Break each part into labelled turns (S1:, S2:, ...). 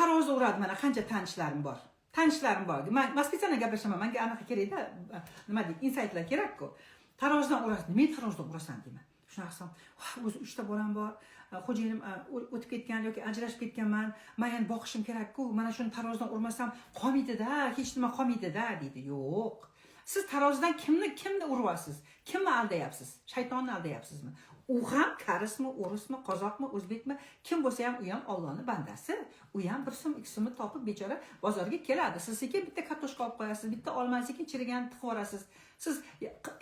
S1: tarozi uradi, mana qancha tanishlarim bor. Men spesialni gapiraman, menga anaqa kerakda, nima deydi, insightlar kerak-ku. Tarozidan urasiz, men tarozidan urasan deyman. Shunaqa qilsam, o'zi 3 ta bolam bor, xo'jayinim o'tib ketgan yoki ajrashib ketganman, men endi boqishim kerak-ku, mana shuni tarozidan urmasam qolmaydi-da, hech nima qolmaydi-da deydi. Yo'q. Siz tarozidan kimni uryapsiz? Kimni aldayapsiz? Shaytonni aldayapsizmi? U ham karismi, o'rismi, qozoqmi, o'zbekmi, kim bo'lsa ham u ham Allohning bandasi. U ham 1 so'm, 2 so'mni topib bechora bozorga keladi. Siz sekin bitta kartoshka olib qo'yasiz, bitta olmani sekin chiriganini tiqib yuborasiz. Siz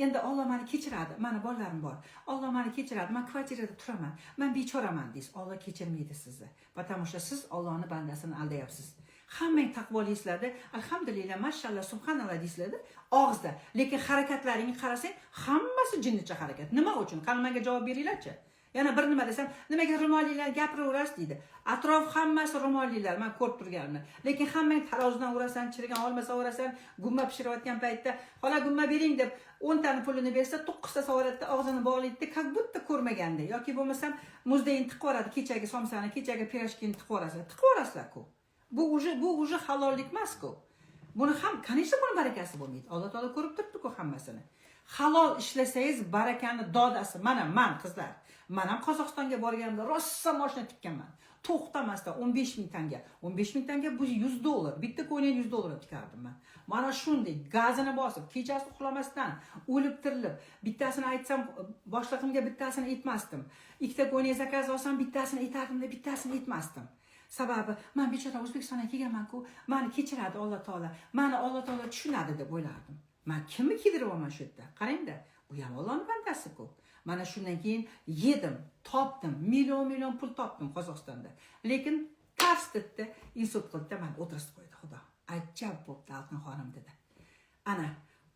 S1: endi Alloh meni kechiradi. Mani bolalarim bor. Alloh meni kechiradi. Men kvartirada turaman. Men bechoraman deysiz. Alloh kechirmaydi sizni. Потому что siz Allohning bandasini aldayapsiz. Hammang taqvolisizlarda, alhamdulillah, mashallah, subhanalloh deysizlarda, og'izda. Lekin harakatlaringni qarasang, hammasi jinnicha harakat. Nima uchun? Qani menga javob beringlar-chi. Yana bir nima desam, nimaga ro'mollilar gapiraverasiz deydi. Atrof hammasi ro'mollilar, men ko'rib turganimni. Lekin hammang tarozidan urasan, chirigan olmasa urasan, gumma pishirayotgan paytda, "Xola gumma bering" deb 10 tani pulini bersa, 9 ta savoratda og'zini bog'laydi, как будто ko'rmaganda yoki bo'lmasam muzdeyin tiqib yuboradi, kechagi somsani, kechagi pirojkini tiqib yuborasizlar-ku. Bu уже halollik emas-ku. Buni ham, конечно, buni barakasi bo'lmaydi. Alloh taolo ko'rib turibdi-ku hammasini. Halol ishlasangiz barakani dodasi. Men qizlar, men ham Qozog'istonga borganimda rossa mashina tikkanman. To'xtamasdan 15 ming tanga. 15 ming tanga bu $100. Bitta ko'ylak $100 tikardim men. Mana shunday gazini bosib, kechasi uxlamasdan, o'lib tirilib, bittasini aytsam, boshlig'imga bittasini aytmasdim. Ikkita ko'ylak zakaz olsam, bittasini aytardim-da, bittasini aytmasdim. Sababi, men bechora O'zbekistonga kelganman-ku, meni kechiradi Alloh taolo. Meni Alloh taolo tushunadi deb o'ylardim. Men kimni kiydiryapman shu yerda? Qarang-da, u ham Allohning bandasi-ku. Mana shundan keyin yedim, topdim, million pul topdim Qozog'istonda. Lekin tars dedi, insult qildi, men o'tirib qo'ydi Xudo. Ajab bo'pti Altun xonim dedi. Ana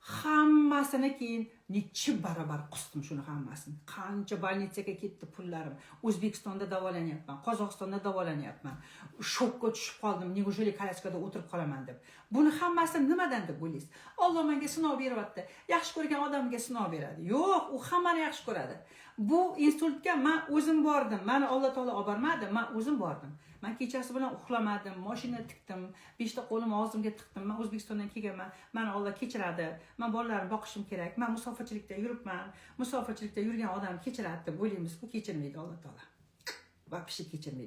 S1: hammasini keyin necha barobar qusdim shuni hammasini. Qancha больницаga ketdi pullarim. O'zbekistonda davolanyapman, Qozog'istonda davolanyapman. Shokka tushib qoldim, неужели koляskada o'tirib qolaman deb. Buni hammasi nimadan deb o'ylaysiz? Alloh menga sinov beryapti. Yaxshi ko'rgan odamga sinov beradi. Yo'q, u hammani yaxshi ko'radi. Bu insultga men o'zim bordim. Meni Alloh taolo olib bormadi, men o'zim bordim. Men kechasi bilan uxlamadim, mashina tikdim, 5 ta qo'lim og'zimga tiqdim. Men O'zbekistondan kelganman. Meni Alloh kechiradi. Men bolalarimni boqishim kerak. Men musofirchilikda yuribman. Musofirchilikda yurgan odam kechiradi deb o'ylaymiz-ku, kechirmaydi Alloh taolo. Va pishi kechirmaydi.